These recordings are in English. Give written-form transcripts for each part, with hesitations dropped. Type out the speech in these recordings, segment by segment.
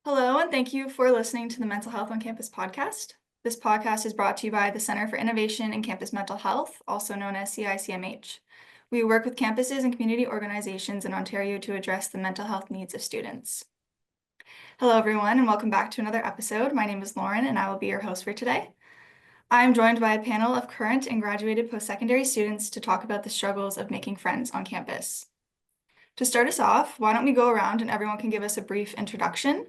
Hello, and thank you for listening to the Mental Health on Campus podcast. This podcast is brought to you by the Center for Innovation in Campus Mental Health, also known as CICMH. We work with campuses and community organizations in Ontario to address the mental health needs of students. Hello, everyone, and welcome back to another episode. My name is Lauren, and I will be your host for today. I'm joined by a panel of current and graduated post-secondary students to talk about the struggles of making friends on campus. To start us off, why don't we go around and everyone can give us a brief introduction.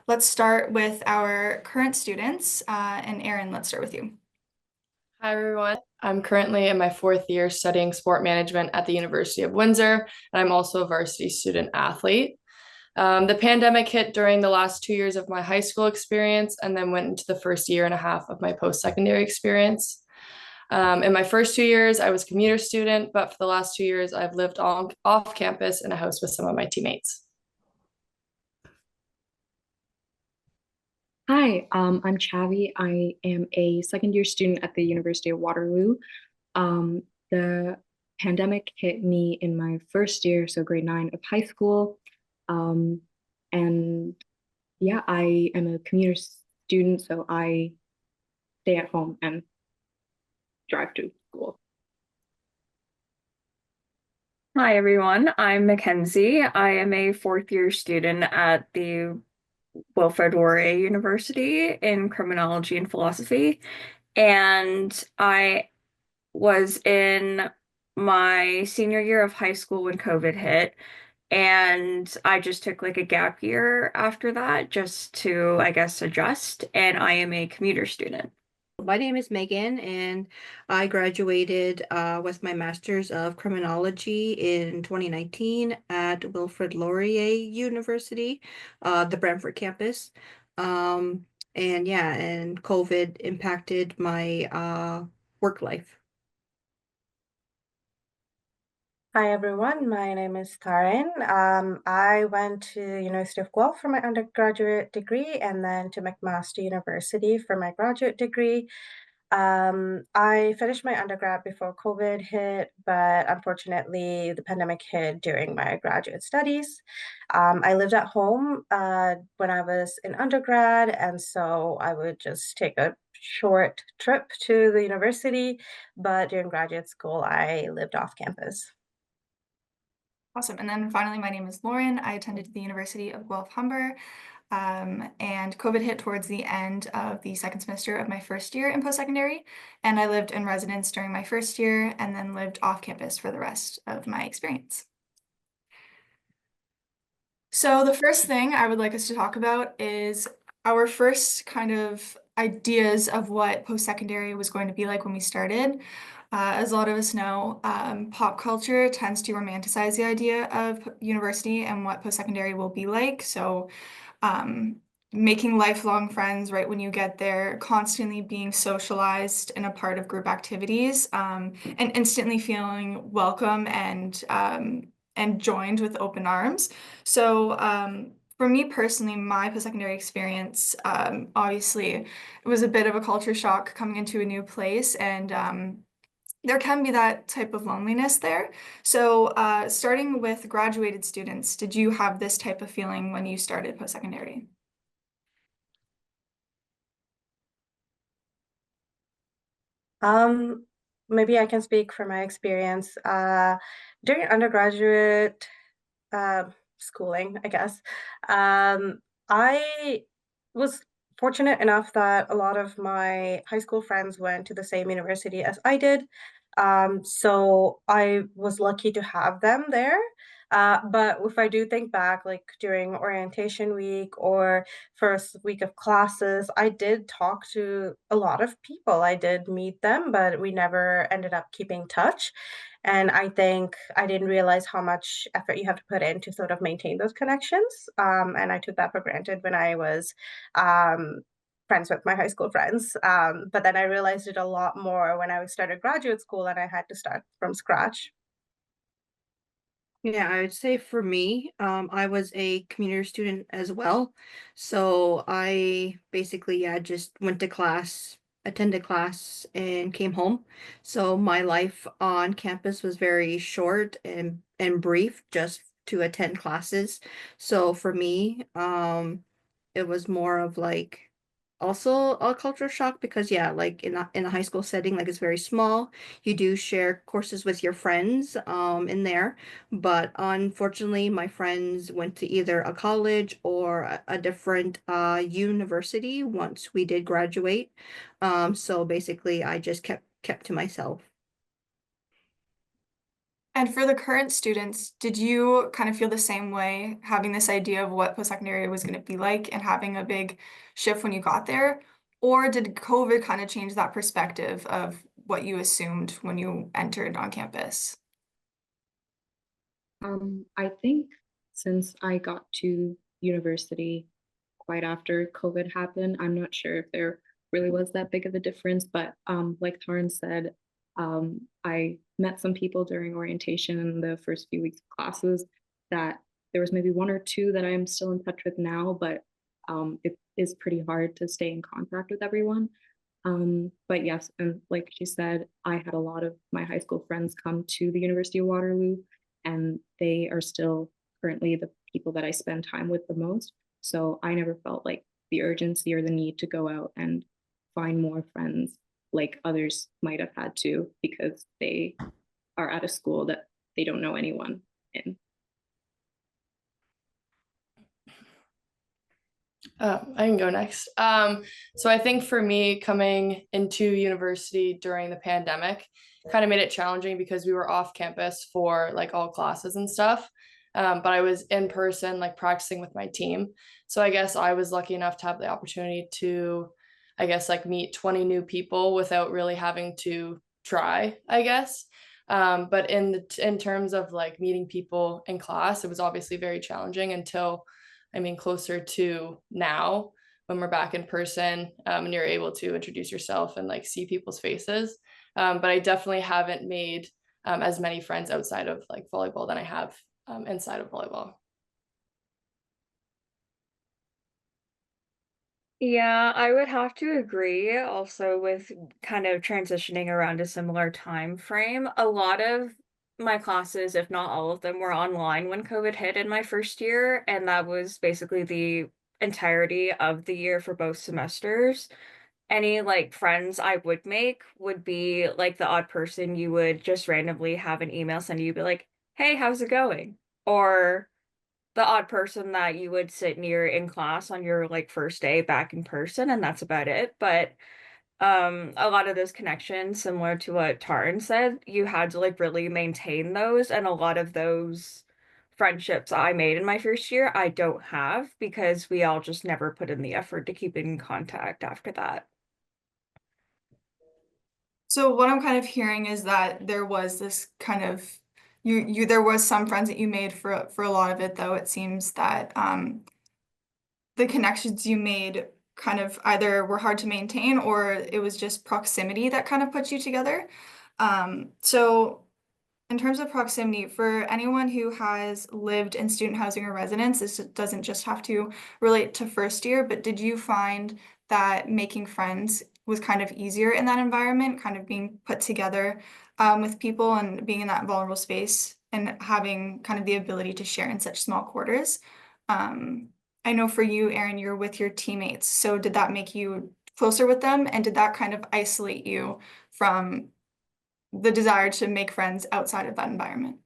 Let's start with our current students. And Erin, let's start with you. Hi, everyone. I'm currently in my fourth year studying sport management at the University of Windsor, and I'm also a varsity student athlete. The pandemic hit during the last 2 years of my high school experience and then went into the first year and a half of my post-secondary experience. In my first 2 years, I was a commuter student, but for the last 2 years, I've lived off campus in a house with some of my teammates. Hi, I'm Chavi. I am a second year student at the University of Waterloo. The pandemic hit me in my first year, so grade 9 of high school. Um, and yeah, I am a commuter student, so I stay at home and drive to school. Hi, everyone. I'm Mackenzie. I am a fourth year student at the Wilfrid Laurier University in criminology and philosophy. And I was in my senior year of high school when COVID hit. And I just took like a gap year after that just to, I guess, adjust. And I am a commuter student. My name is Megan, and I graduated with my Master's of Criminology in 2019 at Wilfrid Laurier University, the Brantford campus. And yeah, and COVID impacted my work life. Hi everyone, my name is Karen. I went to University of Guelph for my undergraduate degree and then to McMaster University for my graduate degree. I finished my undergrad before COVID hit, but unfortunately the pandemic hit during my graduate studies. I lived at home when I was in undergrad, and so I would just take a short trip to the university, but during graduate school I lived off campus. Awesome. And then finally, my name is Lauren. I attended the University of Guelph-Humber, and COVID hit towards the end of the second semester of my first year in post-secondary, and I lived in residence during my first year and then lived off campus for the rest of my experience. So the first thing I would like us to talk about is our first kind of ideas of what post-secondary was going to be like when we started. As a lot of us know, pop culture tends to romanticize the idea of university and what post-secondary will be like. So making lifelong friends right when you get there, constantly being socialized and a part of group activities, and instantly feeling welcome and joined with open arms. So for me personally, my post-secondary experience, obviously, it was a bit of a culture shock coming into a new place, and there can be that type of loneliness there. So starting with graduated students, did you have this type of feeling when you started post-secondary? Maybe I can speak from my experience. During undergraduate uh, schooling, I guess, I was fortunate enough that a lot of my high school friends went to the same university as I did. So I was lucky to have them there. But if I do think back, like during orientation week or first week of classes, I did talk to a lot of people. I did meet them, but we never ended up keeping touch. And I think I didn't realize how much effort you have to put in to sort of maintain those connections. And I took that for granted when I was um, friends with my high school friends. But then I realized it a lot more when I started graduate school and I had to start from scratch. Yeah, I would say for me, I was a commuter student as well. So I basically, yeah, just went to class, attended class, and came home. So my life on campus was very short and brief, just to attend classes. So for me, it was more of like also a culture shock because yeah, like in a high school setting, like it's very small. You do share courses with your friends in there, but unfortunately my friends went to either a college or a different university once we did graduate. So basically I just kept to myself. And for the current students, did you kind of feel the same way, having this idea of what post-secondary was going to be like and having a big shift when you got there? Or did COVID kind of change that perspective of what you assumed when you entered on campus? I think since I got to university quite after COVID happened, I'm not sure if there really was that big of a difference, but like Taryn said, I met some people during orientation in the first few weeks of classes that there was maybe one or two that I'm still in touch with now, but it is pretty hard to stay in contact with everyone. But yes, and like she said, I had a lot of my high school friends come to the University of Waterloo, and they are still currently the people that I spend time with the most. So I never felt like the urgency or the need to go out and find more friends like others might have had to because they are at a school that they don't know anyone in. I can go next. So I think for me, coming into university during the pandemic kind of made it challenging because we were off campus for like all classes and stuff. But I was in person, like practicing with my team. So I guess I was lucky enough to have the opportunity to, I guess, like meet 20 new people without really having to try, I guess. But in terms of like meeting people in class, it was obviously very challenging until I mean, closer to now when we're back in person and you're able to introduce yourself and like see people's faces. But I definitely haven't made as many friends outside of like volleyball than I have inside of volleyball. Yeah, I would have to agree also with kind of transitioning around a similar time frame. A lot of my classes, if not all of them, were online when COVID hit in my first year, and that was basically the entirety of the year for both semesters. Any like friends I would make would be like the odd person you would just randomly have an email send you, be like, "Hey, how's it going?" Or the odd person that you would sit near in class on your like first day back in person, and that's about it. But a lot of those connections, similar to what Taryn said, you had to like really maintain those, and a lot of those friendships I made in my first year I don't have because we all just never put in the effort to keep in contact after that. So what I'm kind of hearing is that there was this kind of you there was some friends that you made for a lot of it, though it seems that the connections you made kind of either were hard to maintain or it was just proximity that kind of put you together. So in terms of proximity, for anyone who has lived in student housing or residence, this doesn't just have to relate to first year, but did you find that making friends was kind of easier in that environment, kind of being put together with people and being in that vulnerable space and having kind of the ability to share in such small quarters? Um, I know for you, Erin, you're with your teammates. So did that make you closer with them? And did that kind of isolate you from the desire to make friends outside of that environment?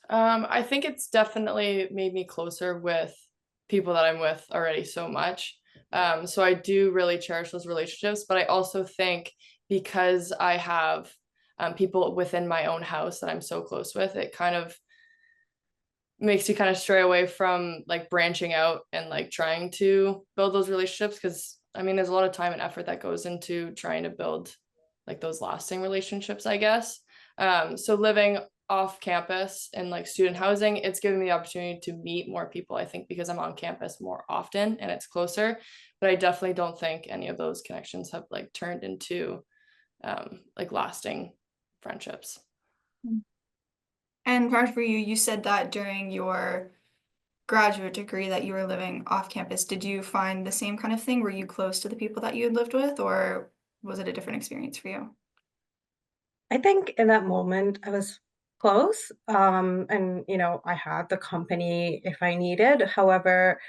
I think it's definitely made me closer with people that I'm with already so much. So I do really cherish those relationships, but I also think because I have people within my own house that I'm so close with, it kind of makes you kind of stray away from like branching out and like trying to build those relationships because I mean there's a lot of time and effort that goes into trying to build like those lasting relationships, I guess. So living off campus and like student housing, it's given me the opportunity to meet more people, I think, because I'm on campus more often and it's closer. But I definitely don't think any of those connections have like turned into like lasting friendships. And Raj, for you, you said that during your graduate degree that you were living off campus. Did you find the same kind of thing? Were you close to the people that you had lived with, or was it a different experience for you? I think in that moment I was close, and I had the company if I needed. However,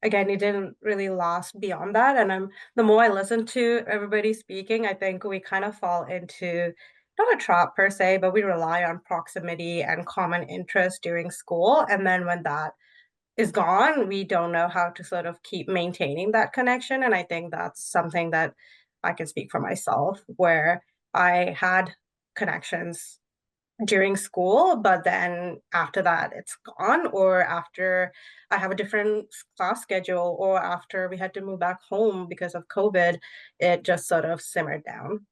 again, it didn't really last beyond that. And the more I listen to everybody speaking, I think we kind of fall into not a trap per se, but we rely on proximity and common interest during school. And then when that is gone, we don't know how to sort of keep maintaining that connection. And I think that's something that I can speak for myself, where I had connections during school, but then after that it's gone, or after I have a different class schedule, or after we had to move back home because of COVID, it just sort of simmered down.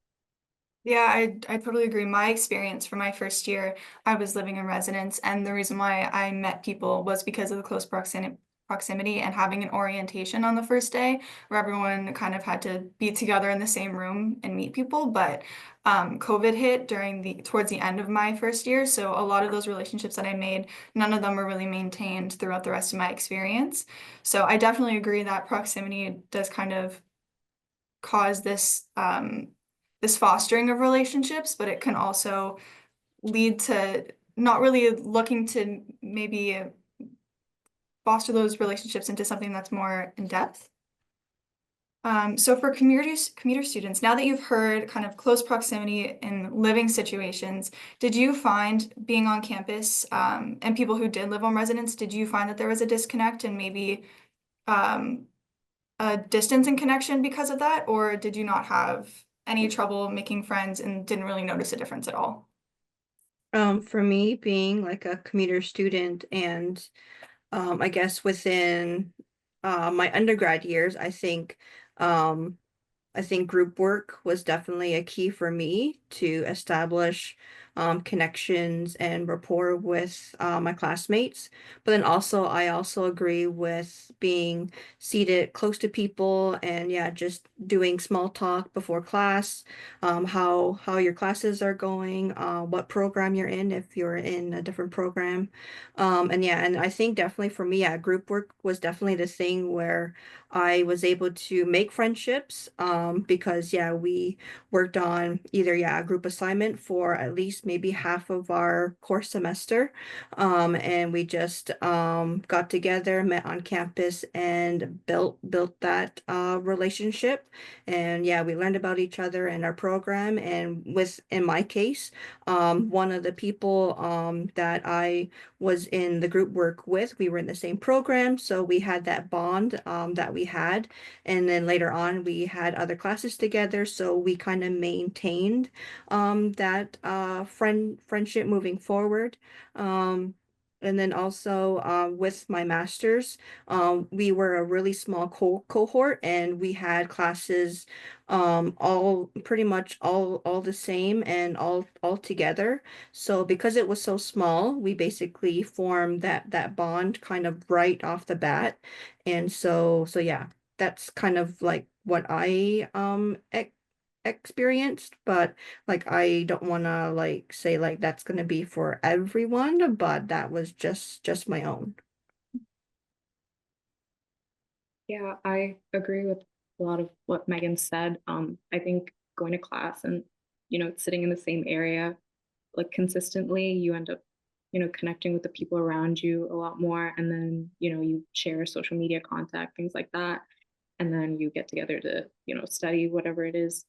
Yeah, I totally agree. My experience for my first year, I was living in residence, and the reason why I met people was because of the close proximity and having an orientation on the first day where everyone kind of had to be together in the same room and meet people. But COVID hit towards the end of my first year, so a lot of those relationships that I made, none of them were really maintained throughout the rest of my experience. So I definitely agree that proximity does kind of cause this fostering of relationships, but it can also lead to not really looking to maybe foster those relationships into something that's more in depth. So for commuter students, now that you've heard kind of close proximity in living situations, did you find being on campus, and people who did live on residence, did you find that there was a disconnect and maybe um, a distance in connection because of that, or did you not have any trouble making friends and didn't really notice a difference at all? For me, being like a commuter student and I guess within my undergrad years, um, I think group work was definitely a key for me to establish connections and rapport with my classmates. But then also, I also agree with being seated close to people and yeah, just doing small talk before class, how your classes are going, what program you're in if you're in a different program. And yeah, and I think definitely for me, yeah, group work was definitely the thing where I was able to make friendships because yeah, we worked on either yeah, a group assignment for at least maybe half of our course semester. And we just got together, met on campus and built that relationship. And yeah, we learned about each other and our program. And with in my case, one of the people that I was in the group work with. We were in the same program, so we had that bond that we had. And then later on, we had other classes together, so we kind of maintained that friendship moving forward. Um, and then also with my master's, we were a really small cohort, and we had classes all pretty much all the same and all together. So because it was so small, we basically formed that bond kind of right off the bat. And so yeah, that's kind of like what I experienced, but like I don't want to like say like that's going to be for everyone, but that was just my own. Yeah, I agree with a lot of what Megan said. I think going to class and, sitting in the same area, like consistently, you end up, connecting with the people around you a lot more. And then, you share social media contact, things like that. And then you get together to, study whatever it is,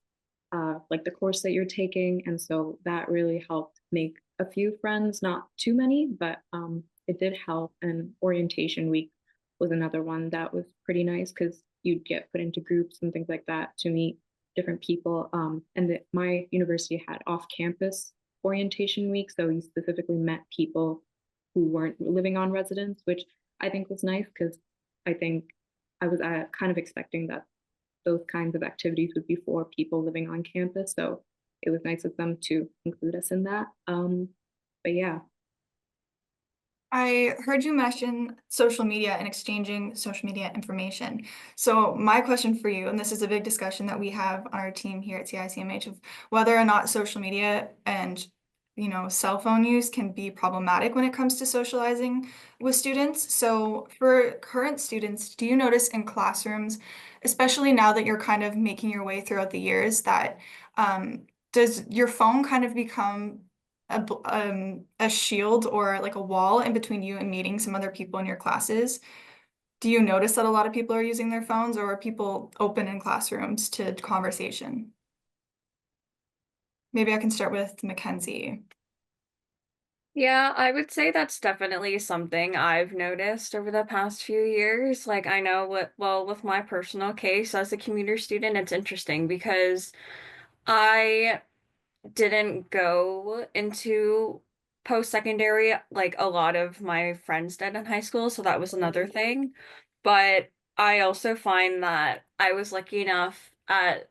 like the course that you're taking. And so that really helped make a few friends, not too many, but it did help. And orientation week was another one that was pretty nice because you'd get put into groups and things like that to meet different people. My university had off-campus orientation week, so you specifically met people who weren't living on residence, which I think was nice because I think I was kind of expecting that those kinds of activities would be for people living on campus. So it was nice of them to include us in that. But yeah, I heard you mention social media and exchanging social media information. So my question for you, and this is a big discussion that we have on our team here at CICMH, of whether or not social media and cell phone use can be problematic when it comes to socializing with students. So for current students, do you notice in classrooms, especially now that you're kind of making your way throughout the years, that does your phone kind of become a shield or like a wall in between you and meeting some other people in your classes? Do you notice that a lot of people are using their phones, or are people open in classrooms to conversation? Maybe I can start with Mackenzie. Yeah, I would say that's definitely something I've noticed over the past few years. Like, I know well, with my personal case as a commuter student, it's interesting because I didn't go into post-secondary like a lot of my friends did in high school, so that was another thing. But I also find that I was lucky enough at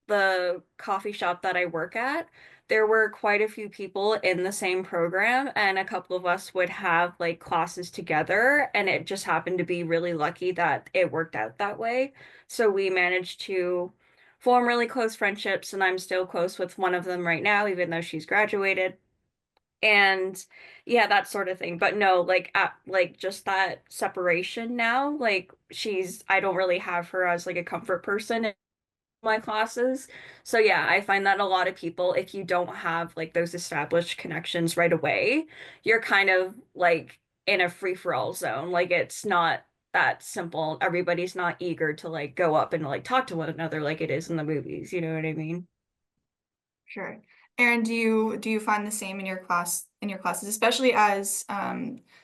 the coffee shop that I work at, there were quite a few people in the same program, and a couple of us would have like classes together, and it just happened to be really lucky that it worked out that way. So we managed to form really close friendships, and I'm still close with one of them right now, even though she's graduated. And yeah, that sort of thing. But no, like just that separation now, like I don't really have her as like a comfort person my classes. So yeah, I find that a lot of people, if you don't have like those established connections right away, you're kind of like in a free-for-all zone. Like it's not that simple. Everybody's not eager to like go up and like talk to one another like it is in the movies. You know what I mean? Sure. Aaron, do you find the same in your classes, especially as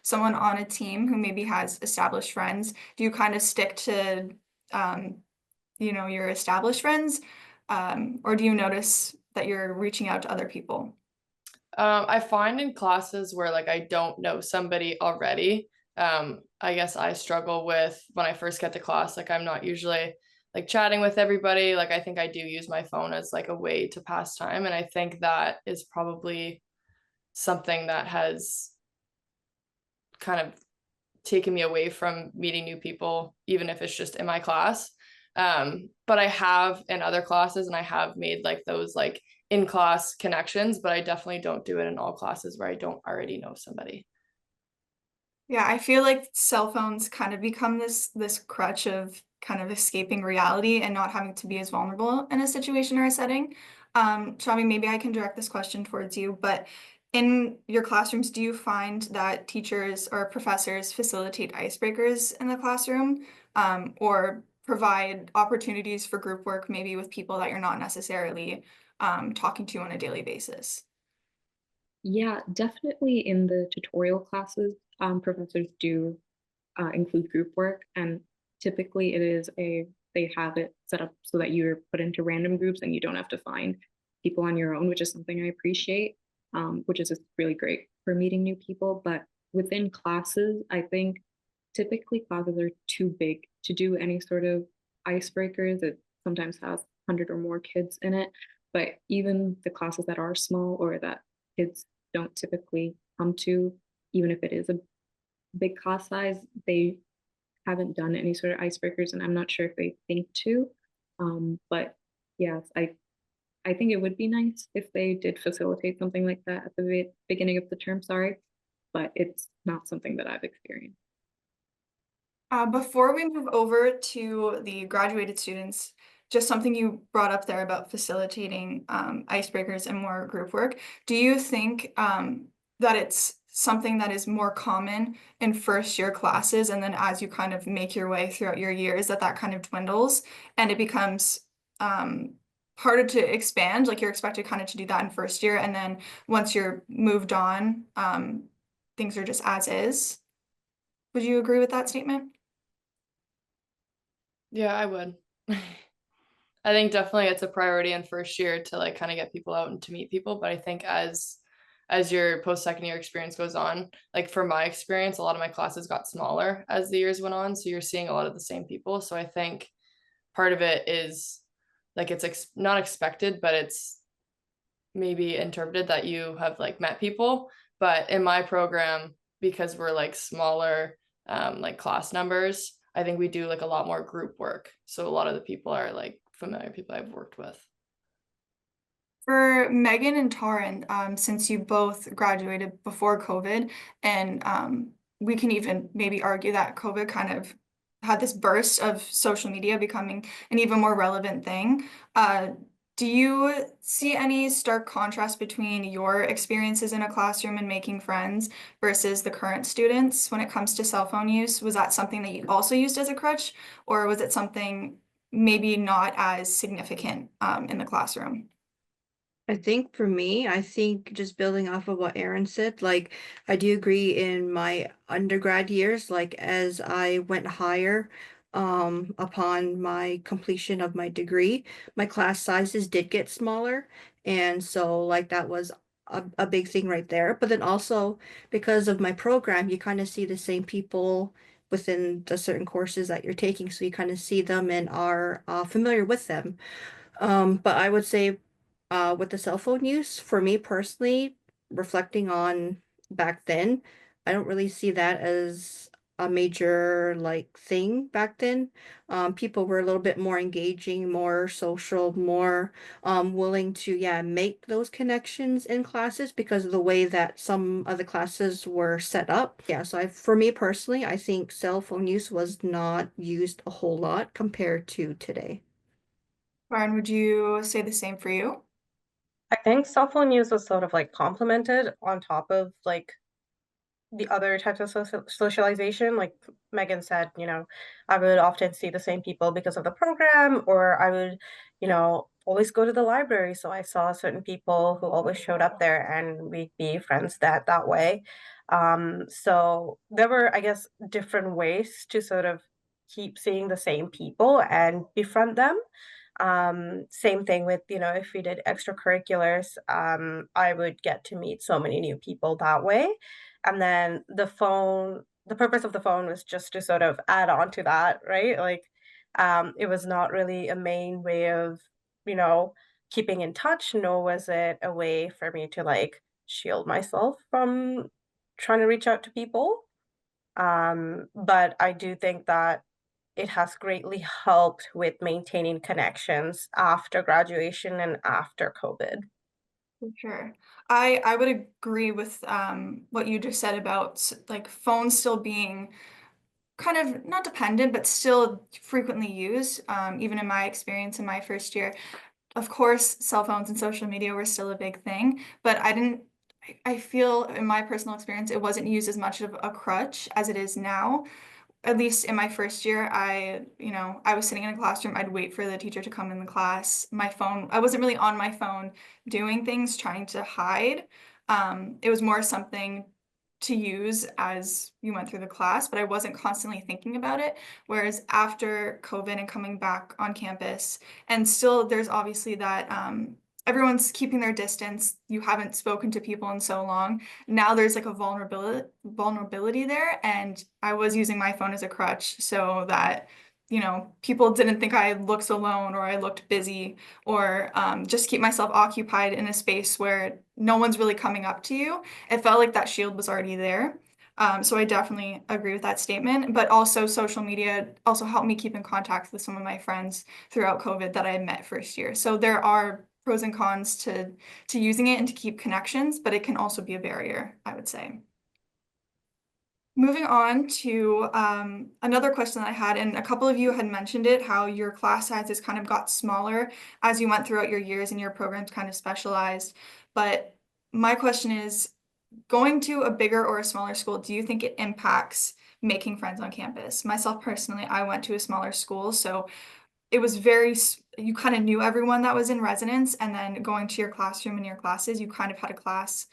someone on a team who maybe has established friends? Do you kind of stick to um, your established friends, or do you notice that you're reaching out to other people? I find in classes where like I don't know somebody already, I guess I struggle with when I first get to class, like I'm not usually like chatting with everybody. Like I think I do use my phone as like a way to pass time. And I think that is probably something that has kind of taken me away from meeting new people, even if it's just in my class. But I have in other classes, and I have made like those like in class connections, but I definitely don't do it in all classes where I don't already know somebody. Yeah, I feel like cell phones kind of become this crutch of kind of escaping reality and not having to be as vulnerable in a situation or a setting. Shami, maybe I can direct this question towards you, but in your classrooms, do you find that teachers or professors facilitate icebreakers in the classroom, or provide opportunities for group work, maybe with people that you're not necessarily talking to on a daily basis? Yeah, definitely in the tutorial classes, professors do include group work, and typically they have it set up so that you're put into random groups and you don't have to find people on your own, which is something I appreciate, which is just really great for meeting new people. But within classes, I think typically classes are too big to do any sort of icebreakers. It sometimes has 100 or more kids in it, but even the classes that are small or that kids don't typically come to, even if it is a big class size, they haven't done any sort of icebreakers, and I'm not sure if they think to. But yes, I think it would be nice if they did facilitate something like that at the beginning of the term. Sorry, but it's not something that I've experienced. Before we move over to the graduated students, just something you brought up there about facilitating icebreakers and more group work. Do you think that it's something that is more common in first year classes, and then as you kind of make your way throughout your years, that kind of dwindles and it becomes um, harder to expand? Like you're expected kind of to do that in first year, and then once you're moved on, things are just as is. Would you agree with that statement? Yeah, I would. I think definitely it's a priority in first year to like kind of get people out and to meet people. But I think as your post second year experience goes on, like for my experience, a lot of my classes got smaller as the years went on. So you're seeing a lot of the same people. So I think part of it is like it's not expected, but it's maybe interpreted that you have like met people. But in my program, because we're like smaller, like class numbers, I think we do like a lot more group work. So a lot of the people are like familiar people I've worked with. For Megan and Taryn, since you both graduated before COVID, and we can even maybe argue that COVID kind of had this burst of social media becoming an even more relevant thing. Do you see any stark contrast between your experiences in a classroom and making friends versus the current students when it comes to cell phone use? Was that something that you also used as a crutch, or was it something maybe not as significant in the classroom? I think for me, I think just building off of what Aaron said, like I do agree in my undergrad years, like as I went higher, upon my completion of my degree, my class sizes did get smaller. And so like that was a big thing right there. But then also because of my program, you kind of see the same people within the certain courses that you're taking. So you kind of see them and are familiar with them. But I would say, with the cell phone use, for me personally, reflecting on back then, I don't really see that as a major like thing back then. People were a little bit more engaging, more social, more willing to, yeah, make those connections in classes because of the way that some of the classes were set up. Yeah, so for me personally, I think cell phone use was not used a whole lot compared to today. Lauren, would you say the same for you? I think cell phone use was sort of like complemented on top of like the other types of socialization. Like Megan said, I would often see the same people because of the program, or I would, always go to the library. So I saw certain people who always showed up there and we'd be friends that way. So there were, I guess, different ways to sort of keep seeing the same people and befriend them. Same thing with, if we did extracurriculars, I would get to meet so many new people that way. And then the purpose of the phone was just to sort of add on to that, right? Like, it was not really a main way of, you know, keeping in touch, nor was it a way for me to like shield myself from trying to reach out to people. But I do think that it has greatly helped with maintaining connections after graduation and after COVID. For sure. I would agree with what you just said about like phones still being kind of not dependent, but still frequently used. Even in my experience in my first year, of course, cell phones and social media were still a big thing, but I didn't. I feel in my personal experience, it wasn't used as much of a crutch as it is now. At least in my first year, I was sitting in a classroom, I'd wait for the teacher to come in the class. My phone, I wasn't really on my phone doing things, trying to hide. It was more something to use as you went through the class, but I wasn't constantly thinking about it. Whereas after COVID and coming back on campus, and still there's obviously that everyone's keeping their distance. You haven't spoken to people in so long. Now there's like a vulnerability there, and I was using my phone as a crutch so that people didn't think I looked alone or I looked busy, or just keep myself occupied in a space where no one's really coming up to you. It felt like that shield was already there. So I definitely agree with that statement, but also social media also helped me keep in contact with some of my friends throughout COVID that I had met first year. So there are pros and cons to using it and to keep connections, but it can also be a barrier, I would say. Moving on to another question that I had, and a couple of you had mentioned it, how your class sizes kind of got smaller as you went throughout your years and your programs kind of specialized. But my question is, going to a bigger or a smaller school, do you think it impacts making friends on campus? Myself personally, I went to a smaller school, so it was you kind of knew everyone that was in residence, and then going to your classroom and your classes, you kind of had a class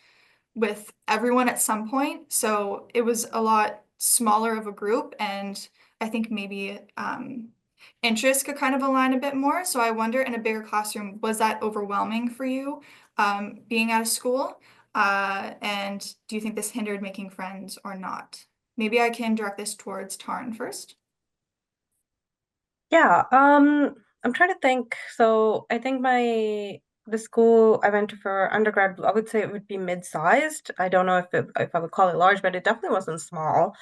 with everyone at some point. So it was a lot smaller of a group, and I think maybe interests could kind of align a bit more. So I wonder, in a bigger classroom, was that overwhelming for you being at a school? And do you think this hindered making friends or not? Maybe I can direct this towards Tarn first. Yeah, I'm trying to think. So I think the school I went to for undergrad, I would say it would be mid-sized. I don't know if I would call it large, but it definitely wasn't small.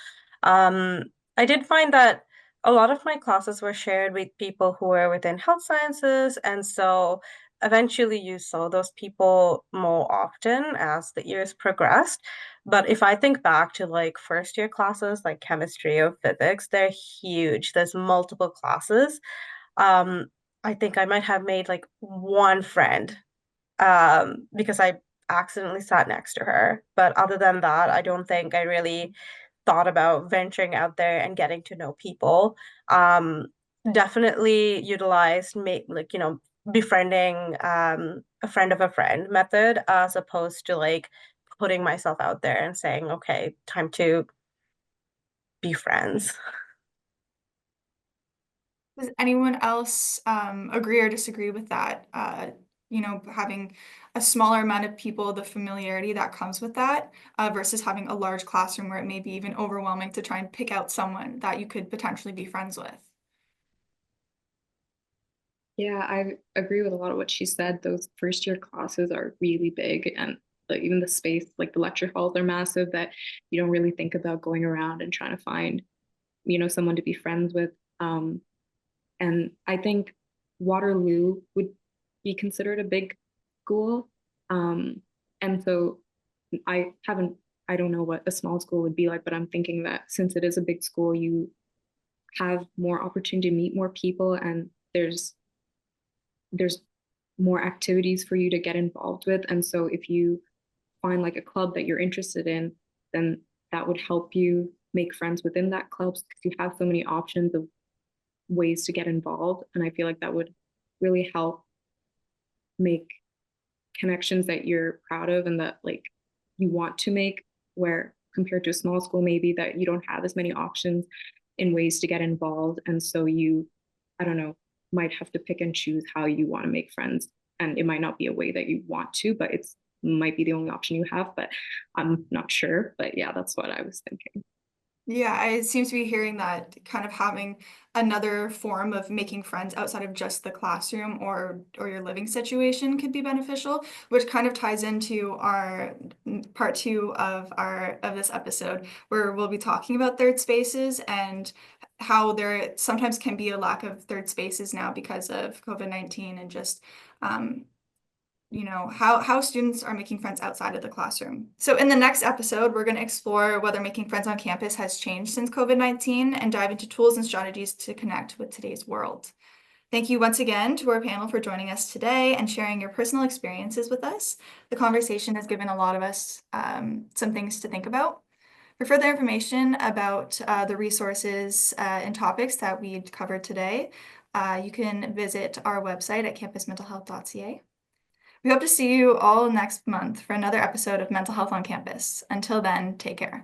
Um, I did find that a lot of my classes were shared with people who were within health sciences, and so eventually you saw those people more often as the years progressed. But if I think back to like first year classes like chemistry or physics, they're huge. There's multiple classes. Um, I think I might have made like one friend because I accidentally sat next to her. But other than that, I don't think I really thought about venturing out there and getting to know people. Um, Definitely utilized like, befriending a friend of a friend method as opposed to like putting myself out there and saying, okay, time to be friends. Does anyone else agree or disagree with that? Having a smaller amount of people, the familiarity that comes with that, versus having a large classroom where it may be even overwhelming to try and pick out someone that you could potentially be friends with. Yeah, I agree with a lot of what she said. Those first year classes are really big, and like even the space, like the lecture halls are massive that you don't really think about going around and trying to find, someone to be friends with. Um, and I think Waterloo would be considered a big school. Um, and so I haven't, I don't know what a small school would be like, but I'm thinking that since it is a big school, you have more opportunity to meet more people, and there's more activities for you to get involved with. And so if you find like a club that you're interested in, then that would help you make friends within that club because you have so many options of ways to get involved. And I feel like that would really help make connections that you're proud of and that like you want to make, where compared to a small school, maybe that you don't have as many options in ways to get involved. And so you, I don't know, might have to pick and choose how you want to make friends. And it might not be a way that you want to, but it's might be the only option you have. But I'm not sure. But yeah, that's what I was thinking. Yeah, I seem to be hearing that kind of having another form of making friends outside of just the classroom or your living situation could be beneficial, which kind of ties into our part two of our of this episode, where we'll be talking about third spaces and how there sometimes can be a lack of third spaces now because of COVID-19 and just how students are making friends outside of the classroom. So in the next episode, we're going to explore whether making friends on campus has changed since COVID-19 and dive into tools and strategies to connect with today's world. Thank you once again to our panel for joining us today and sharing your personal experiences with us. The conversation has given a lot of us some things to think about. For further information about the resources and topics that we covered today, you can visit our website at campusmentalhealth.ca. We hope to see you all next month for another episode of Mental Health on Campus. Until then, take care.